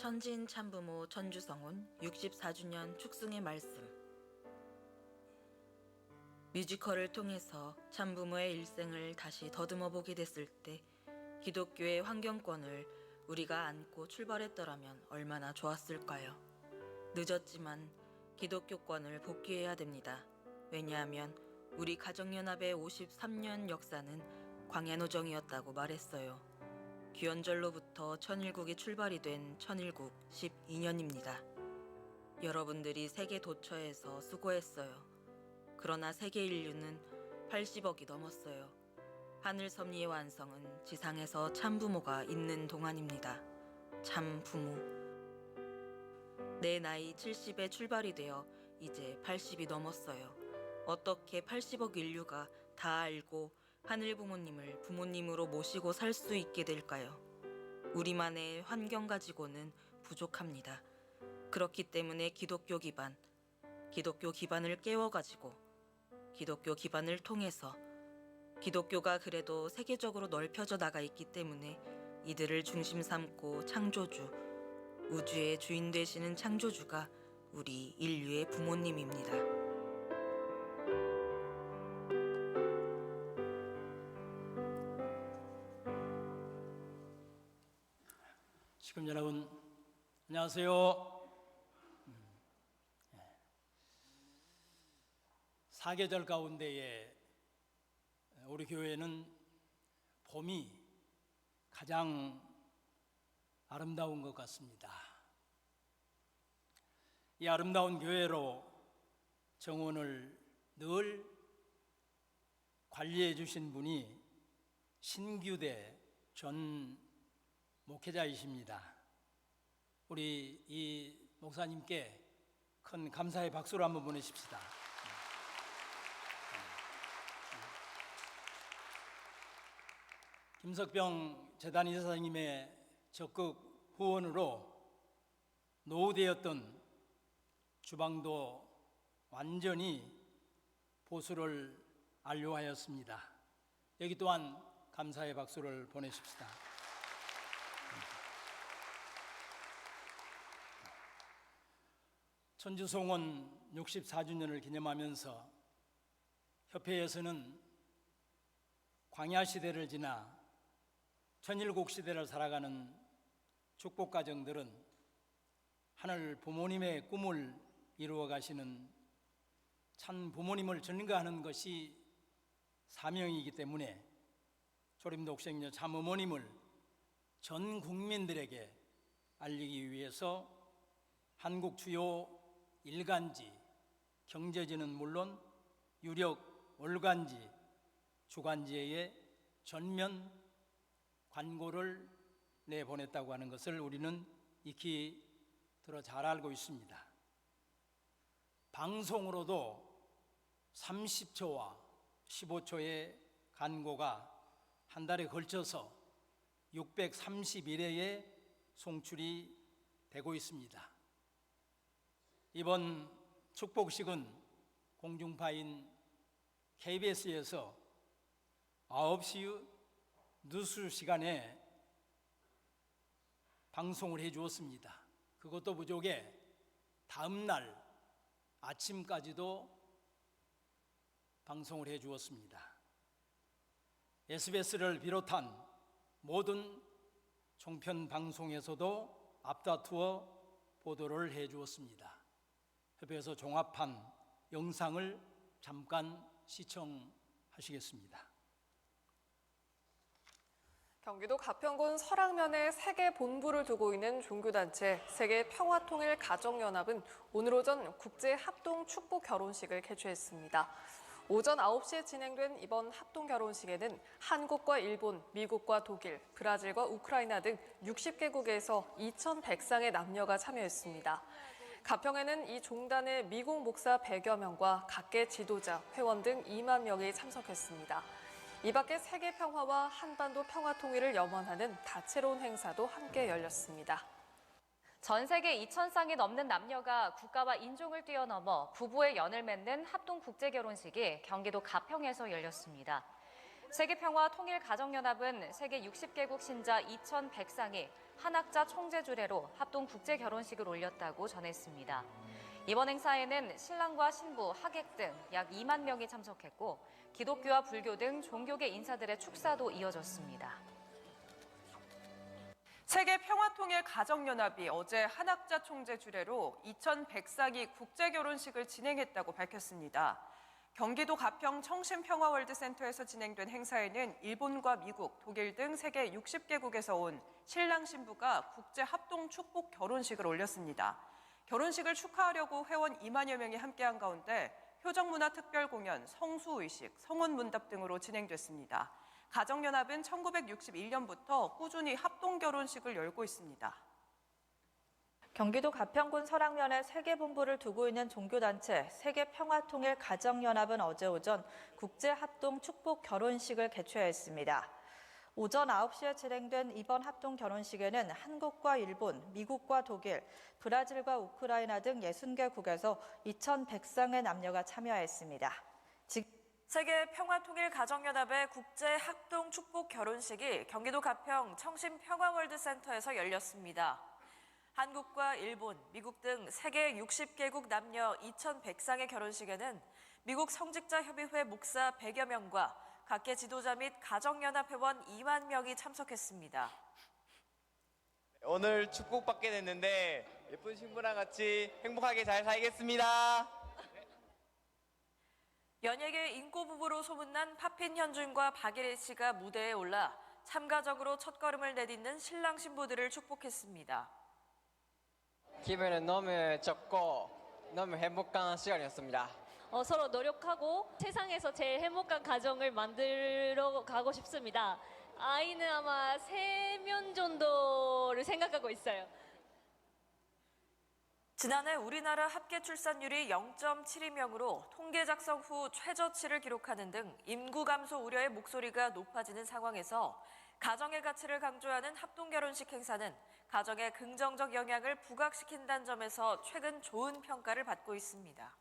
천지인 참부모 천주성훈 64주년 축승의 말씀. 뮤지컬을 통해서 참부모의 일생을 다시 더듬어 보게 됐을 때 기독교의 환경권을 우리가 안고 출발했더라면 얼마나 좋았을까요? 늦었지만 기독교권을 복귀해야 됩니다. 왜냐하면 우리 가정연합의 53년 역사는 광야노정이었다고 말했어요. 귀원절로부터 천일국이 출발이 된 천일국 12년입니다. 여러분들이 세계 도처에서 수고했어요. 그러나 세계 인류는 80억이 넘었어요. 하늘 섭리의 완성은 지상에서 참부모가 있는 동안입니다. 참부모. 내 나이 70에 출발이 되어 이제 80이 넘었어요. 어떻게 80억 인류가 다 알고 하늘 부모님을 부모님으로 모시고 살 수 있게 될까요? 우리만의 환경 가지고는 부족합니다. 그렇기 때문에 기독교 기반을 깨워가지고 기독교 기반을 통해서 기독교가 그래도 세계적으로 넓혀져 나가 있기 때문에 이들을 중심 삼고 창조주, 우주의 주인 되시는 창조주가 우리 인류의 부모님입니다. 지금 여러분 안녕하세요. 사계절 가운데에 우리 교회는 봄이 가장 아름다운 것 같습니다. 이 아름다운 교회로 정원을 늘 관리해 주신 분이 신규대 전 목회자이십니다. 우리 이 목사님께 큰 감사의 박수를 한번 보내십시다. 김석병 재단 이사장님의 적극 후원으로 노후되었던 주방도 완전히 보수를 완료하였습니다. 여기 또한 감사의 박수를 보내십시다. 천주송원 64주년을 기념하면서 협회에서는 광야시대를 지나 천일국 시대를 살아가는 축복가정들은 하늘 부모님의 꿈을 이루어 가시는 참 부모님을 전가하는 것이 사명이기 때문에 조림독생녀 참 어머님을 전 국민들에게 알리기 위해서 한국 주요 일간지, 경제지는 물론 유력 월간지, 주간지에 전면 광고를 내보냈다고 하는 것을 우리는 익히 들어 잘 알고 있습니다. 방송으로도 30초와 15초의 광고가 한 달에 걸쳐서 631회에 송출이 되고 있습니다. 이번 축복식은 공중파인 KBS에서 9시 뉴스 시간에 방송을 해 주었습니다. 그것도 부족해 다음 날 아침까지도 방송을 해 주었습니다. SBS를 비롯한 모든 종편 방송에서도 앞다투어 보도를 해 주었습니다. 협회에서 종합한 영상을 잠깐 시청하시겠습니다. 경기도 가평군 설악면에 세계 본부를 두고 있는 종교단체 세계평화통일가정연합은 오늘 오전 국제합동 축복 결혼식을 개최했습니다. 오전 9시에 진행된 이번 합동 결혼식에는 한국과 일본, 미국과 독일, 브라질과 우크라이나 등 60개국에서 2,100쌍의 남녀가 참여했습니다. 가평에는 이 종단의 미국 목사 100여 명과 각계 지도자, 회원 등 2만 명이 참석했습니다. 이 밖에 세계 평화와 한반도 평화 통일을 염원하는 다채로운 행사도 함께 열렸습니다. 전 세계 2,000쌍이 넘는 남녀가 국가와 인종을 뛰어넘어 부부의 연을 맺는 합동 국제결혼식이 경기도 가평에서 열렸습니다. 세계평화통일가정연합은 세계 60개국 신자 2,100상이 한학자 총재 주례로 합동 국제 결혼식을 올렸다고 전했습니다. 이번 행사에는 신랑과 신부, 하객 등 약 2만 명이 참석했고 기독교와 불교 등 종교계 인사들의 축사도 이어졌습니다. 세계평화통일가정연합이 어제 한학자 총재 주례로 2,100상이 국제결혼식을 진행했다고 밝혔습니다. 경기도 가평 청심평화월드센터에서 진행된 행사에는 일본과 미국, 독일 등 세계 60개국에서 온 신랑 신부가 국제합동 축복 결혼식을 올렸습니다. 결혼식을 축하하려고 회원 2만여 명이 함께한 가운데 효정문화 특별공연, 성수의식, 성혼문답 등으로 진행됐습니다. 가정연합은 1961년부터 꾸준히 합동결혼식을 열고 있습니다. 경기도 가평군 설악면에 세계본부를 두고 있는 종교단체 세계평화통일가정연합은 어제 오전 국제합동 축복 결혼식을 개최했습니다. 오전 9시에 진행된 이번 합동 결혼식에는 한국과 일본, 미국과 독일, 브라질과 우크라이나 등 60개국에서 2,100쌍의 남녀가 참여했습니다. 세계평화통일가정연합의 국제합동 축복 결혼식이 경기도 가평 청심평화월드센터에서 열렸습니다. 한국과 일본, 미국 등 세계 60개국 남녀 2,100쌍의 결혼식에는 미국 성직자협의회 목사 100여 명과 각계 지도자 및 가정연합 회원 2만 명이 참석했습니다. 오늘 축복받게 됐는데 예쁜 신부랑 같이 행복하게 잘 살겠습니다. 연예계 인고 부부로 소문난 파핀 현준과 박예리 씨가 무대에 올라 참가적으로 첫걸음을 내딛는 신랑 신부들을 축복했습니다. 기분은 너무 좋고 너무 행복한 시간이었습니다. 서로 노력하고 세상에서 제일 행복한 가정을 만들어 가고 싶습니다. 아이는 아마 3명 정도를 생각하고 있어요. 지난해 우리나라 합계 출산율이 0.72명으로 통계 작성 후 최저치를 기록하는 등 인구 감소 우려의 목소리가 높아지는 상황에서 가정의 가치를 강조하는 합동결혼식 행사는 가정에 긍정적 영향을 부각시킨다는 점에서 최근 좋은 평가를 받고 있습니다.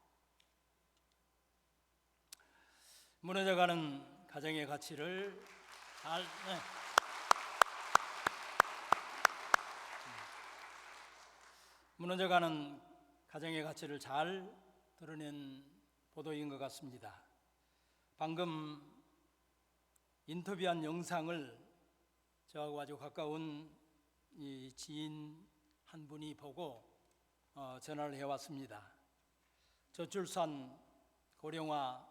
무너져가는 가정의 가치를 무너져가는 가정의 가치를 잘 드러낸 보도인 것 같습니다. 방금 인터뷰한 영상을 저하고 아주 가까운 이 지인 한 분이 보고 전화를 해왔습니다. 저출산, 고령화,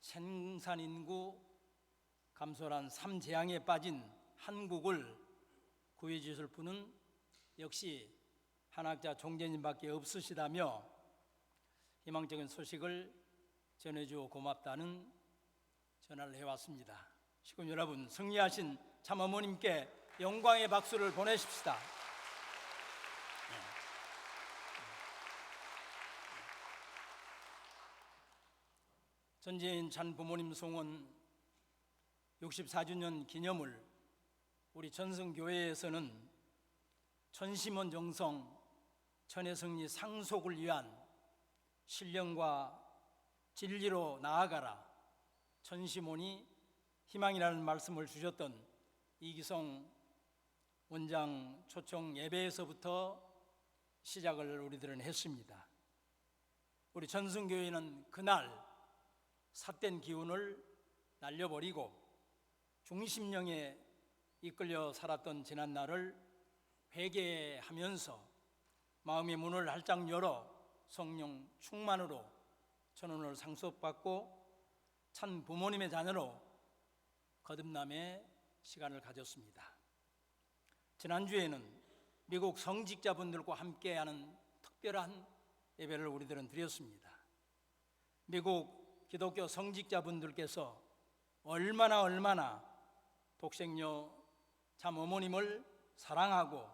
생산 인구 감소란 3재앙에 빠진 한국을 구해 주실 분은 역시 한학자 총재님밖에 없으시다며 희망적인 소식을 전해주어 고맙다는 전화를 해왔습니다. 시군 여러분, 승리하신 참어머님께 영광의 박수를 보내십시다. 전재인 찬부모님 송원 64주년 기념을 우리 전성교회에서는 천심원 정성 천혜승리 상속을 위한 신령과 진리로 나아가라 천심원이 희망이라는 말씀을 주셨던 이기성 원장 초청 예배에서부터 시작을 우리들은 했습니다. 우리 전성교회는 그날 삿된 기운을 날려버리고 중심령에 이끌려 살았던 지난날을 회개하면서 마음의 문을 활짝 열어 성령 충만으로 천원을 상속받고 참 부모님의 자녀로 거듭남의 시간을 가졌습니다. 지난주에는 미국 성직자분들과 함께하는 특별한 예배를 우리들은 드렸습니다. 미국 기독교 성직자분들께서 얼마나 독생녀 참 어머님을 사랑하고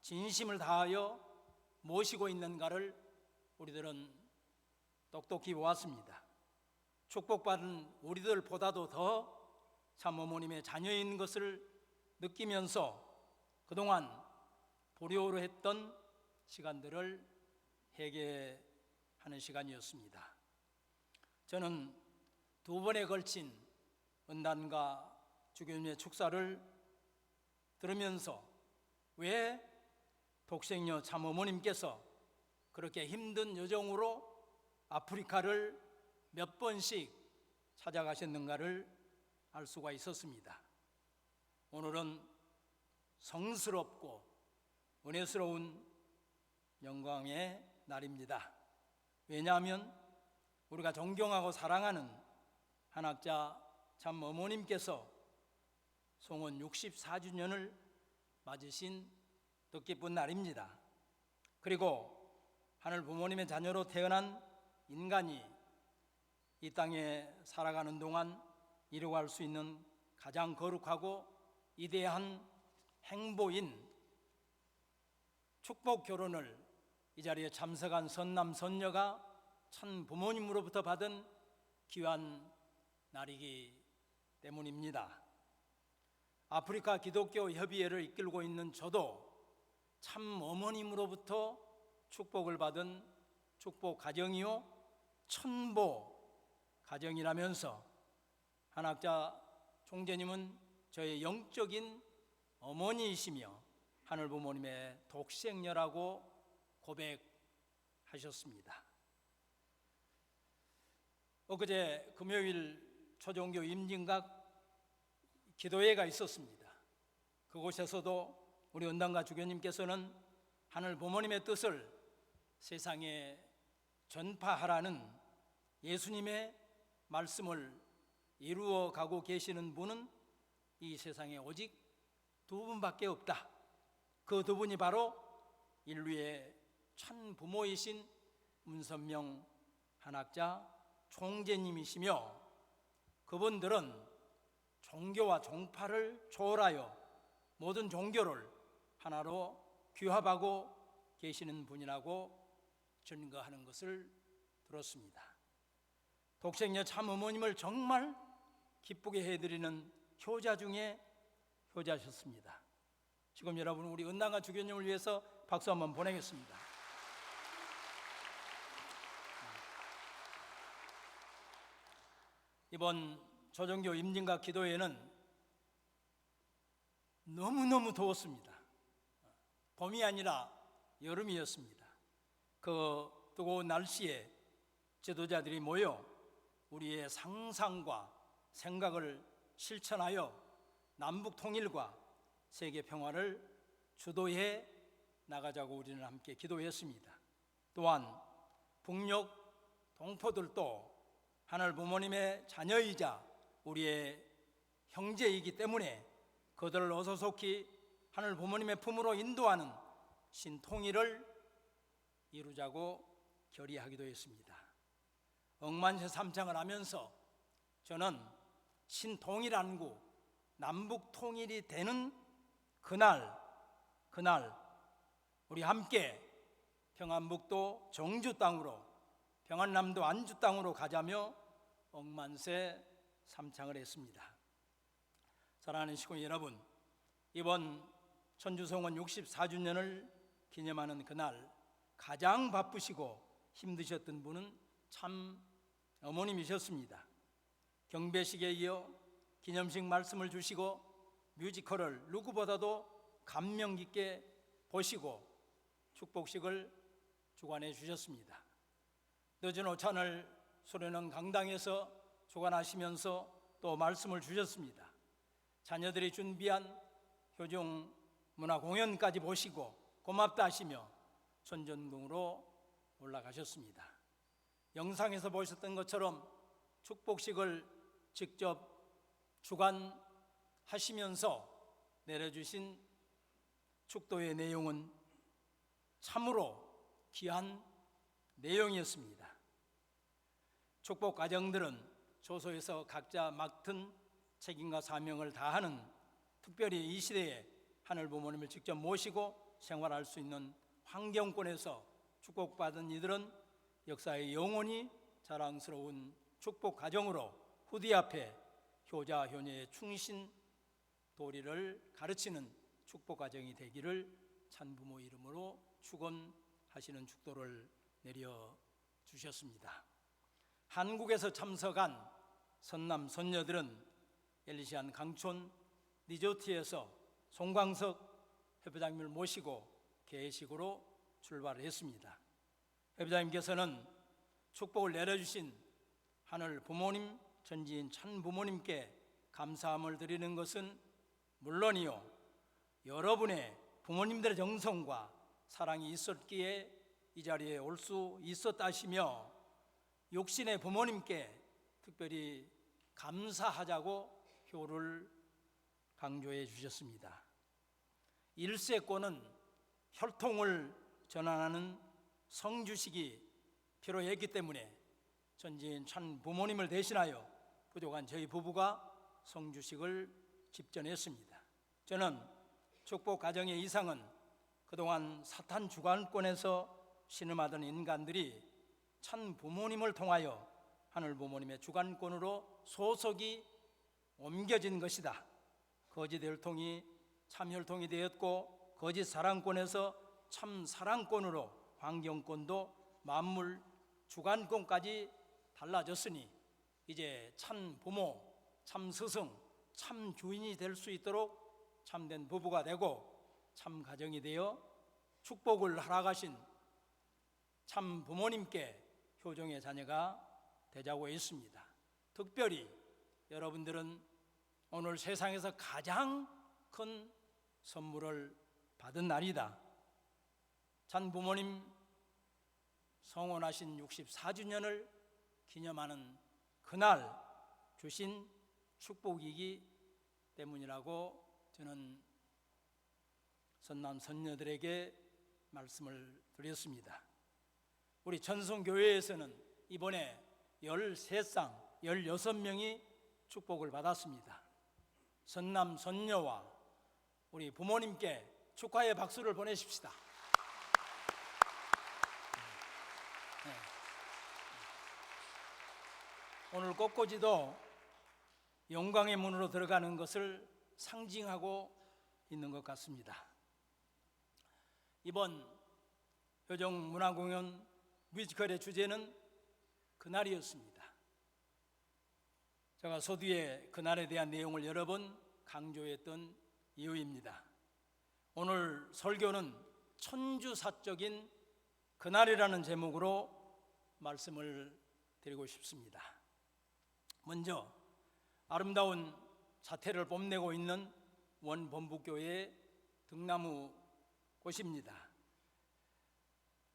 진심을 다하여 모시고 있는가를 우리들은 똑똑히 보았습니다. 축복받은 우리들보다도 더 참 어머님의 자녀인 것을 느끼면서 그동안 불효로 했던 시간들을 회개하는 시간이었습니다. 저는 2번에 걸친 은단과 주교님의 축사를 들으면서 왜 독생녀 참 어머님께서 그렇게 힘든 여정으로 아프리카를 몇 번씩 찾아가셨는가를 알 수가 있었습니다. 오늘은 성스럽고 은혜스러운 영광의 날입니다. 왜냐하면 우리가 존경하고 사랑하는 한학자 참 어머님께서 송원 64주년을 맞으신 뜻깊은 날입니다. 그리고 하늘 부모님의 자녀로 태어난 인간이 이 땅에 살아가는 동안 이루어갈 수 있는 가장 거룩하고 위대한 행보인 축복 결혼을 이 자리에 참석한 선남 선녀가 참 부모님으로부터 받은 귀한 날이기 때문입니다. 아프리카 기독교 협의회를 이끌고 있는 저도 참 어머님으로부터 축복을 받은 축복 가정이요 천보 가정이라면서 한학자 총재님은 저의 영적인 어머니이시며 하늘 부모님의 독생녀라고 고백하셨습니다. 엊그제 금요일 초종교 임진각 기도회가 있었습니다. 그곳에서도 우리 은단가 주교님께서는 하늘 부모님의 뜻을 세상에 전파하라는 예수님의 말씀을 이루어 가고 계시는 분은 이 세상에 오직 두 분밖에 없다. 그 두 분이 바로 인류의 참 부모이신 문선명 한학자 총재님이시며 그분들은 종교와 종파를 초월하여 모든 종교를 하나로 규합하고 계시는 분이라고 증거하는 것을 들었습니다. 독생녀 참 어머님을 정말 기쁘게 해드리는 효자 중에 효자셨습니다. 지금 여러분 우리 은단가 주교님을 위해서 박수 한번 보내겠습니다. 이번 조정교 임진각 기도회는 너무너무 더웠습니다. 봄이 아니라 여름이었습니다. 그 뜨거운 날씨에 지도자들이 모여 우리의 상상과 생각을 실천하여 남북 통일과 세계 평화를 주도해 나가자고 우리는 함께 기도했습니다. 또한 북녘 동포들도 하늘 부모님의 자녀이자 우리의 형제이기 때문에 그들을 어서속히 하늘 부모님의 품으로 인도하는 신통일을 이루자고 결의하기도 했습니다. 억만세 삼창을 하면서 저는 신통일 안구 남북 통일이 되는 그날 우리 함께 평안북도 정주 땅으로 평안남도 안주 땅으로 가자며 억만세 삼창을 했습니다. 사랑하는 시군 여러분, 이번 천주성원 64주년을 기념하는 그날 가장 바쁘시고 힘드셨던 분은 참 어머님이셨습니다. 경배식에 이어 기념식 말씀을 주시고 뮤지컬을 누구보다도 감명 깊게 보시고 축복식을 주관해 주셨습니다. 늦은 오찬을 수련원 강당에서 주관하시면서 또 말씀을 주셨습니다. 자녀들이 준비한 효종 문화 공연까지 보시고 고맙다 하시며 선전궁으로 올라가셨습니다. 영상에서 보셨던 것처럼 축복식을 직접 주관하시면서 내려주신 축도의 내용은 참으로 귀한 내용이었습니다. 축복 가정들은 조소에서 각자 맡은 책임과 사명을 다하는 특별히 이 시대에 하늘 부모님을 직접 모시고 생활할 수 있는 환경권에서 축복받은 이들은 역사의 영원히 자랑스러운 축복 가정으로 후대 앞에 효자 효녀의 충신 도리를 가르치는 축복 가정이 되기를 찬부모 이름으로 축원하시는 축도를 내려 주셨습니다. 한국에서 참석한 선남 선녀들은 엘리시안 강촌 리조트에서 송광석 회부장님을 모시고 개회식으로 출발을 했습니다. 회부장님께서는 축복을 내려주신 하늘 부모님 전지인 참 부모님께 감사함을 드리는 것은 물론이요, 여러분의 부모님들의 정성과 사랑이 있었기에 이 자리에 올 수 있었다 하시며 육신의 부모님께 특별히 감사하자고 효를 강조해 주셨습니다. 일세권은 혈통을 전환하는 성주식이 필요했기 때문에 전지인 참 부모님을 대신하여 부족한 저희 부부가 성주식을 집전했습니다. 저는 축복 가정의 이상은 그동안 사탄 주관권에서 신음하던 인간들이 참 부모님을 통하여 하늘 부모님의 주관권으로 소속이 옮겨진 것이다. 거짓 혈통이 참 혈통이 되었고 거짓 사랑권에서 참 사랑권으로 환경권도 만물 주관권까지 달라졌으니 이제 참 부모, 참 스승, 참 주인이 될 수 있도록 참된 부부가 되고 참 가정이 되어 축복을 허락하신 참 부모님께 효종의 자녀가 되자고 했습니다. 특별히 여러분들은 오늘 세상에서 가장 큰 선물을 받은 날이다. 참 부모님 성원하신 64주년을 기념하는 그날 주신 축복이기 때문이라고 저는 선남 선녀들에게 말씀을 드렸습니다. 우리 전성교회에서는 이번에 13쌍 16명이 축복을 받았습니다. 선남 선녀와 우리 부모님께 축하의 박수를 보내십시다. 오늘 꽃꽂이도 영광의 문으로 들어가는 것을 상징하고 있는 것 같습니다. 이번 효종 문화공연 뮤지컬의 주제는 그날이었습니다. 제가 서두에 그날에 대한 내용을 여러 번 강조했던 이유입니다. 오늘 설교는 천주사적인 그날이라는 제목으로 말씀을 드리고 싶습니다. 먼저 아름다운 자태를 뽐내고 있는 원범북교회의 등나무 꽃입니다.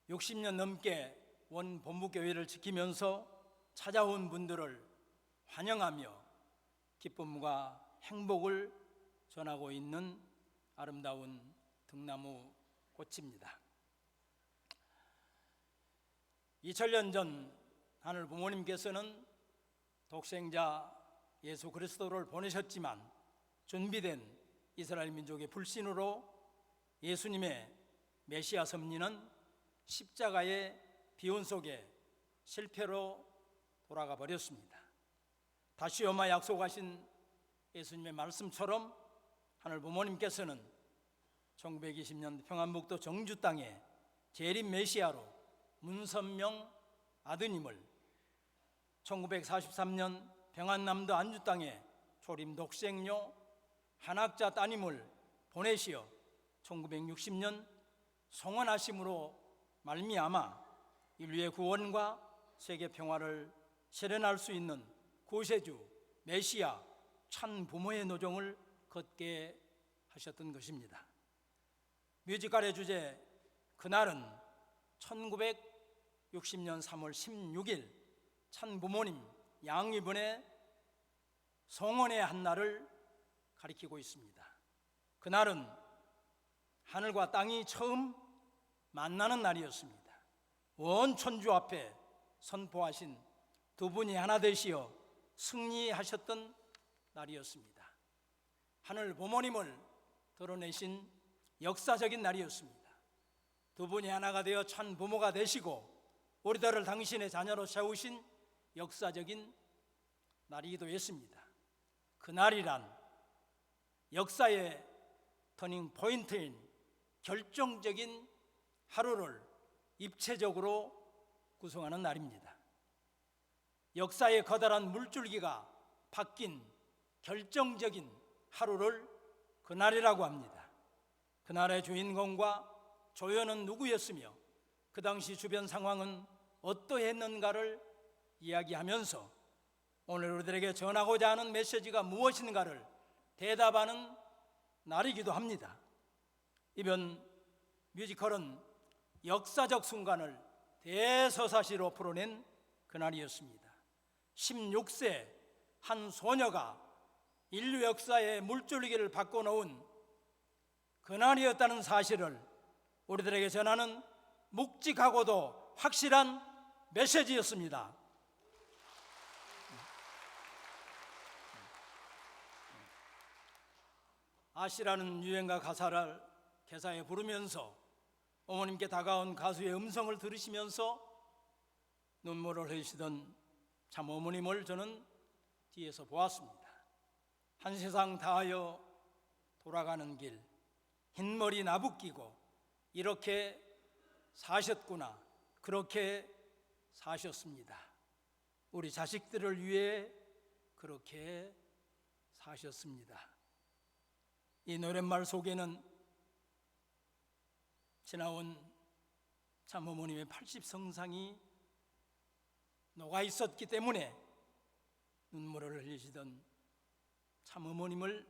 60년 넘게 원범북교회를 지키면서 찾아온 분들을 환영하며 기쁨과 행복을 전하고 있는 아름다운 등나무 꽃입니다. 2000년 전 하늘 부모님께서는 독생자 예수 그리스도를 보내셨지만 준비된 이스라엘 민족의 불신으로 예수님의 메시아 섭리는 십자가의 비운 속에 실패로 돌아가 버렸습니다. 다시 오마 약속하신 예수님의 말씀처럼 하늘 부모님께서는 1920년 평안북도 정주 땅에 재림 메시아로 문선명 아드님을 1943년 평안남도 안주 땅에 초림 독생녀 한학자 따님을 보내시어 1960년 성원하심으로 말미암아 인류의 구원과 세계 평화를 실현할 수 있는 구세주 메시아 참 부모의 노정을 걷게 하셨던 것입니다. 뮤지컬의 주제 그날은 1960년 3월 16일 참 부모님 양위분의 성원의 한 날을 가리키고 있습니다. 그날은 하늘과 땅이 처음 만나는 날이었습니다. 온 천주 앞에 선포하신 두 분이 하나 되시어 승리하셨던 날이었습니다. 하늘 부모님을 드러내신 역사적인 날이었습니다. 두 분이 하나가 되어 참 부모가 되시고 우리들을 당신의 자녀로 세우신 역사적인 날이기도 했습니다. 그날이란 역사의 터닝 포인트인 결정적인 하루를 입체적으로 구성하는 날입니다. 역사의 커다란 물줄기가 바뀐 결정적인 하루를 그날이라고 합니다. 그날의 주인공과 조연은 누구였으며 그 당시 주변 상황은 어떠했는가를 이야기하면서 오늘 우리들에게 전하고자 하는 메시지가 무엇인가를 대답하는 날이기도 합니다. 이번 뮤지컬은 역사적 순간을 대서사시로 풀어낸 그날이었습니다. 16세 한 소녀가 인류 역사의 물줄기를 바꿔놓은 그날이었다는 사실을 우리들에게 전하는 묵직하고도 확실한 메시지였습니다. 아시라는 유행가 가사를 개사에 부르면서 어머님께 다가온 가수의 음성을 들으시면서 눈물을 흘리시던 참 어머님을 저는 뒤에서 보았습니다. 한 세상 다하여 돌아가는 길, 흰머리 나부끼고 이렇게 사셨구나, 그렇게 사셨습니다. 우리 자식들을 위해 그렇게 사셨습니다. 이 노랫말 속에는 지나온 참 어머님의 80성상이 녹아 있었기 때문에 눈물을 흘리시던 참 어머님을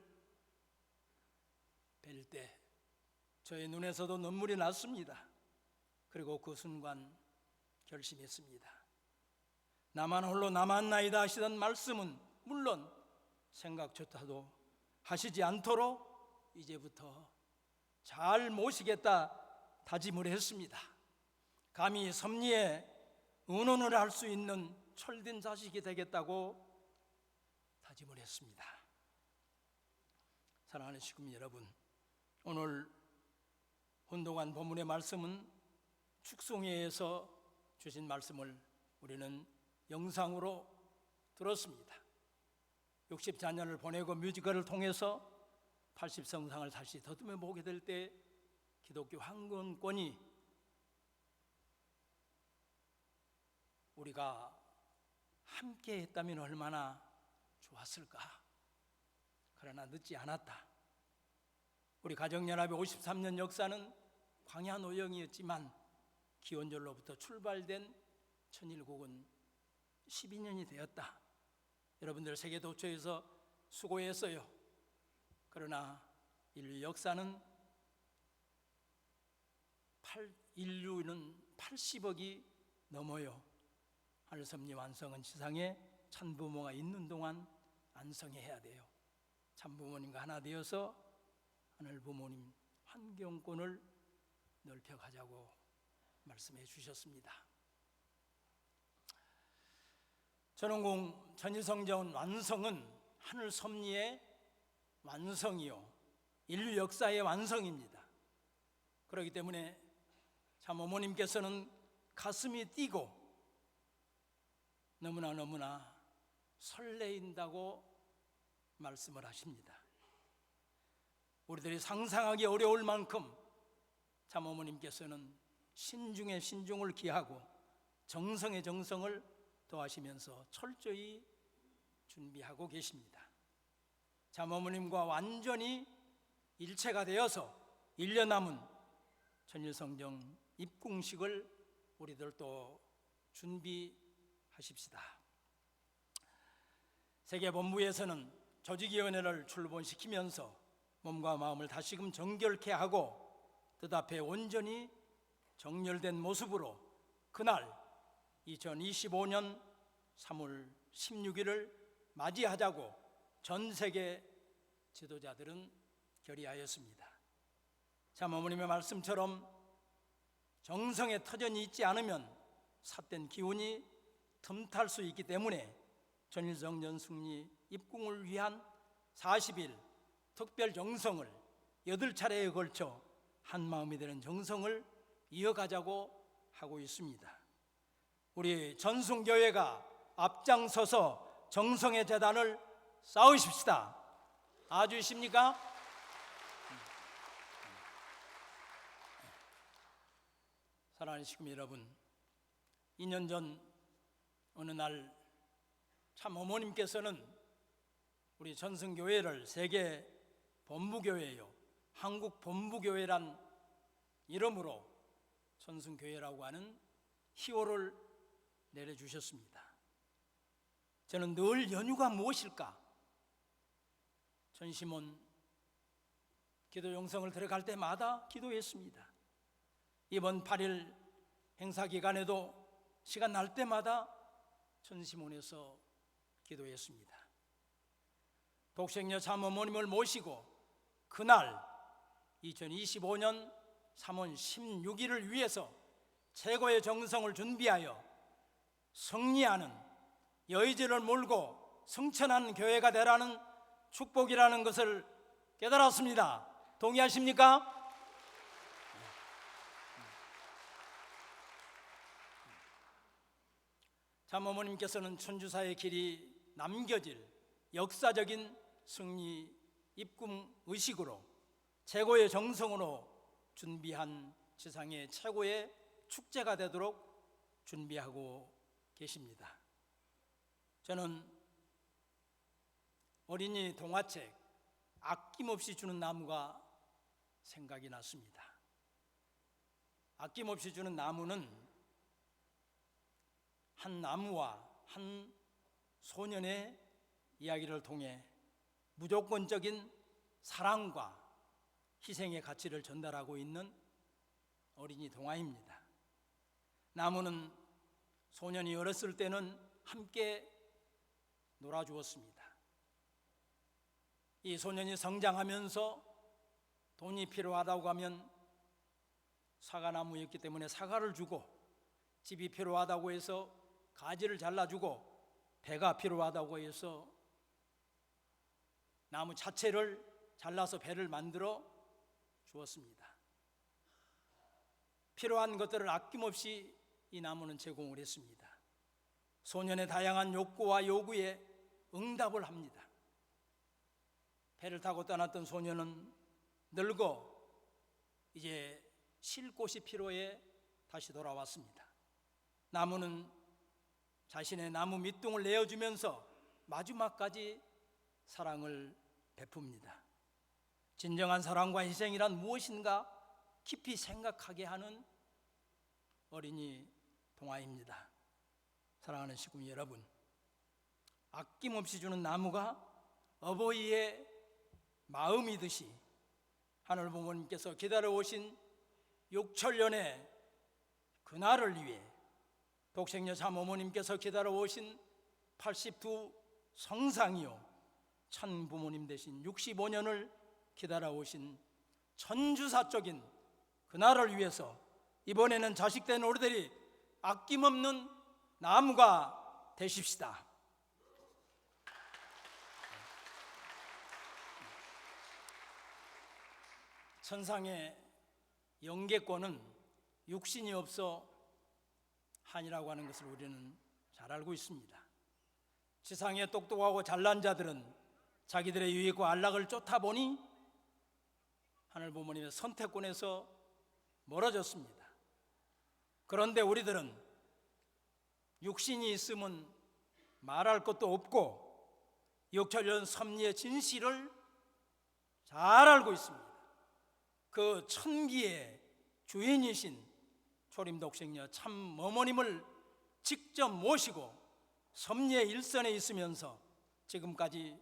뵐 때 저의 눈에서도 눈물이 났습니다. 그리고 그 순간 결심했습니다. 나만 홀로 남았나이다 하시던 말씀은 물론 생각조차도 하시지 않도록 이제부터 잘 모시겠다 다짐을 했습니다. 감히 섭리에 의논을 할 수 있는 철든 자식이 되겠다고 다짐을 했습니다. 사랑하는 시구민 여러분, 오늘 혼동한 본문의 말씀은 축송회에서 주신 말씀을 우리는 영상으로 들었습니다. 60자녀를 보내고 뮤지컬을 통해서 80성상을 다시 더듬어 보게 될 때 기독교 황금권이 우리가 함께 했다면 얼마나 좋았을까. 그러나 늦지 않았다. 우리 가정연합의 53년 역사는 광야 노영이었지만 기원절로부터 출발된 천일국은 12년이 되었다. 여러분들 세계 도처에서 수고했어요. 그러나 인류 역사는 인류는 80억이 넘어요. 하늘섭리 완성은 지상에 참부모가 있는 동안 안성해야 돼요. 참부모님과 하나 되어서 하늘 부모님 환경권을 넓혀가자고 말씀해 주셨습니다. 전원공 전일성전 완성은 하늘 섭리의 완성이요 인류 역사의 완성입니다. 그렇기 때문에 참 어머님께서는 가슴이 뛰고 너무나 설레인다고 말씀을 하십니다. 우리들이 상상하기 어려울 만큼 참 어머님께서는 신중에 신중을 기하고 정성에 정성을 더하시면서 철저히 준비하고 계십니다. 참 어머님과 완전히 일체가 되어서 1년 남은 천일성정 입궁식을 우리들도 준비하십시다. 세계본부에서는 조직위원회를 출범시키면서 몸과 마음을 다시금 정결케 하고 뜻 앞에 온전히 정렬된 모습으로 그날 2025년 3월 16일을 맞이하자고 전 세계 지도자들은 결의하였습니다. 참 어머님의 말씀처럼 정성에 터전이 있지 않으면 삿된 기운이 틈탈 수 있기 때문에 전일성전 승리 입궁을 위한 40일 특별 정성을 8차례에 걸쳐 한마음이 되는 정성을 이어가자고 하고 있습니다. 우리 전승교회가 앞장서서 정성의 재단을 쌓으십시다. 아주십니까? 사랑하는 시구민 여러분, 2년 전 어느 날 참 어머님께서는 우리 전승교회를 세계 본부교회요, 한국 본부교회란 이름으로 전승교회라고 하는 희호를 내려주셨습니다. 저는 늘 연유가 무엇일까? 전시몬 기도 영성을 들어갈 때마다 기도했습니다. 이번 8일 행사 기간에도 시간 날 때마다 전시몬에서 기도했습니다. 독생녀 참어머님을 모시고 그날 2025년 3월 16일을 위해서 최고의 정성을 준비하여 승리하는 여의지를 몰고 승천하는 교회가 되라는 축복이라는 것을 깨달았습니다. 동의하십니까? 참어머님께서는 천주사의 길이 남겨질 역사적인 승리 입금 의식으로 최고의 정성으로 준비한 지상의 최고의 축제가 되도록 준비하고 계십니다. 저는 어린이 동화책 아낌없이 주는 나무가 생각이 났습니다. 아낌없이 주는 나무는 한 나무와 한 소년의 이야기를 통해 무조건적인 사랑과 희생의 가치를 전달하고 있는 어린이 동화입니다. 나무는 소년이 어렸을 때는 함께 놀아주었습니다. 이 소년이 성장하면서 돈이 필요하다고 하면 사과나무였기 때문에 사과를 주고, 집이 필요하다고 해서 가지를 잘라주고, 배가 필요하다고 해서 나무 자체를 잘라서 배를 만들어 주었습니다. 필요한 것들을 아낌없이 이 나무는 제공을 했습니다. 소년의 다양한 욕구와 요구에 응답을 합니다. 배를 타고 떠났던 소년은 늙어 이제 쉴 곳이 필요해 다시 돌아왔습니다. 나무는 자신의 나무 밑둥을 내어주면서 마지막까지 사랑을 베풉니다. 진정한 사랑과 희생이란 무엇인가 깊이 생각하게 하는 어린이 동화입니다. 사랑하는 시군 여러분, 아낌없이 주는 나무가 어버이의 마음이듯이 하늘 부모님께서 기다려오신 6천년의 그날을 위해 독생녀 참어머님께서 기다려오신 82 성상이요 천 부모님 대신 65년을 기다려오신 천주사적인 그날을 위해서 이번에는 자식된 우리들이 아낌없는 나무가 되십시다. 천상의 영계권은 육신이 없어 한이라고 하는 것을 우리는 잘 알고 있습니다. 지상에 똑똑하고 잘난 자들은 자기들의 유익과 안락을 쫓아 보니 하늘 부모님의 선택권에서 멀어졌습니다. 그런데 우리들은 육신이 있으면 말할 것도 없고 육천년 섭리의 진실을 잘 알고 있습니다. 그 천기의 주인이신 초림독생녀 참어머님을 직접 모시고 섭리의 일선에 있으면서 지금까지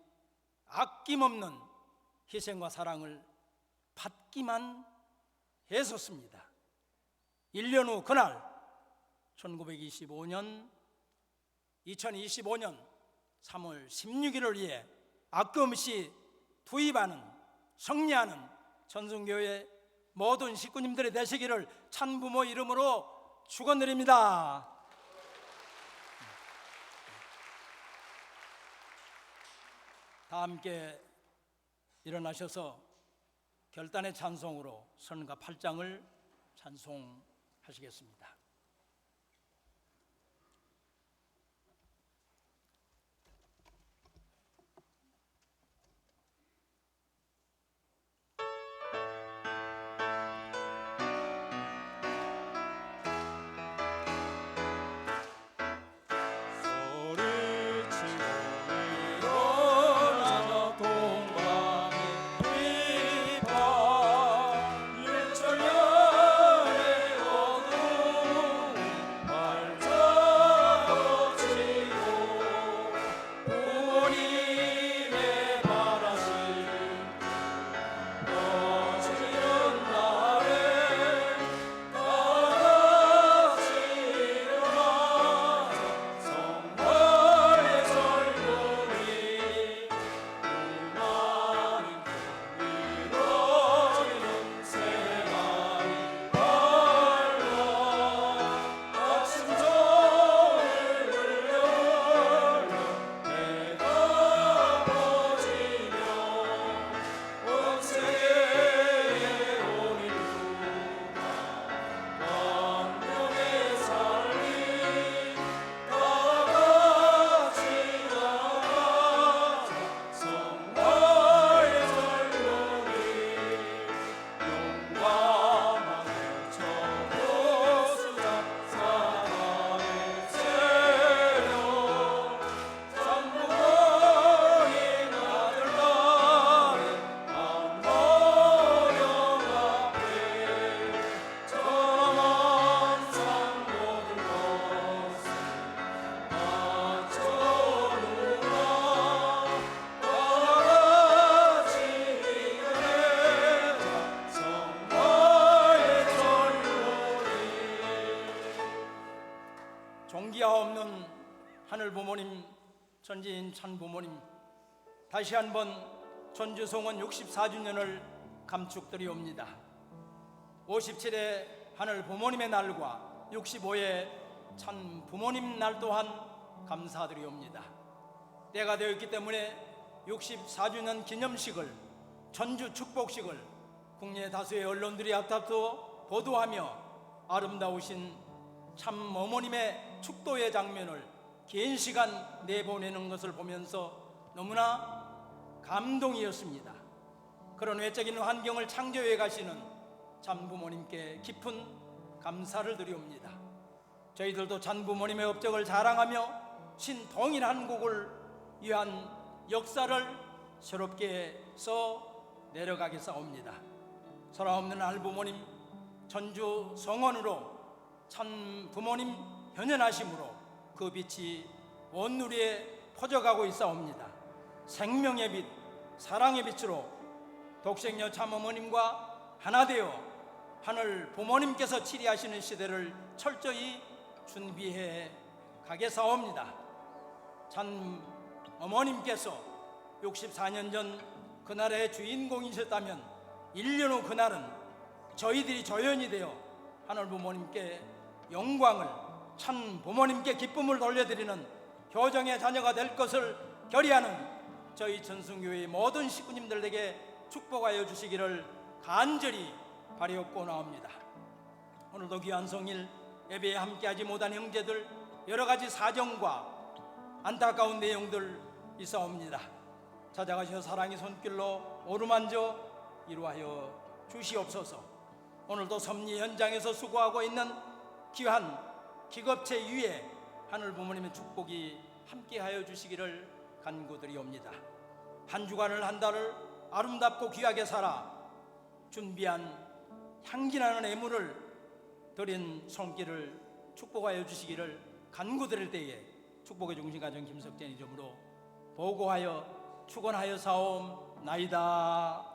아낌없는 희생과 사랑을 받기만 했었습니다. 1년 후 그날 1925년 2025년 3월 16일을 위해 아낌없이 투입하는 승리하는 전승교회 모든 식구님들의 되시기를 참부모 이름으로 축원드립니다. 다 함께 일어나셔서 결단의 찬송으로 선가 8장을 찬송하시겠습니다. 소리치고 일어나자 전지인 찬부모님, 다시 한번 전주 송원 64주년을 감축드리옵니다. 57회 하늘 부모님의 날과 65회 찬 부모님 날 또한 감사드리옵니다. 때가 되었기 때문에 64주년 기념식을, 전주 축복식을 국내 다수의 언론들이 앞다투어 보도하며 아름다우신 참 어머님의 축도의 장면을 긴 시간 내보내는 것을 보면서 너무나 감동이었습니다. 그런 외적인 환경을 창조해 가시는 참 부모님께 깊은 감사를 드리옵니다. 저희들도 참 부모님의 업적을 자랑하며 신동일한국을 위한 역사를 새롭게 써 내려가겠사옵니다. 소라없는 알부모님 전주 성원으로 참 부모님 현현하심으로 그 빛이 온 누리에 퍼져가고 있사옵니다. 생명의 빛, 사랑의 빛으로 독생녀 참 어머님과 하나 되어 하늘 부모님께서 치리하시는 시대를 철저히 준비해 가겠사옵니다. 참 어머님께서 64년 전 그날의 주인공이셨다면 1년 후 그날은 저희들이 조연이 되어 하늘 부모님께 영광을, 참 부모님께 기쁨을 돌려드리는 효정의 자녀가 될 것을 결의하는 저희 전승교회의 모든 식구님들에게 축복하여 주시기를 간절히 바라옵고나옵니다. 오늘도 귀한 성일 예배에 함께하지 못한 형제들, 여러 가지 사정과 안타까운 내용들 있사옵니다. 찾아가셔 사랑의 손길로 오르만져 이루하여 주시옵소서. 오늘도 섭리 현장에서 수고하고 있는 귀한 기겁체 위에 하늘 부모님의 축복이 함께하여 주시기를 간구드리옵니다. 한 주간을, 한 달을 아름답고 귀하게 살아 준비한 향기나는 애물을 드린 손길을 축복하여 주시기를 간구드릴 때에 축복의 중심 가정 김석전 이름으로 보고하여 축원하여 사옵나이다.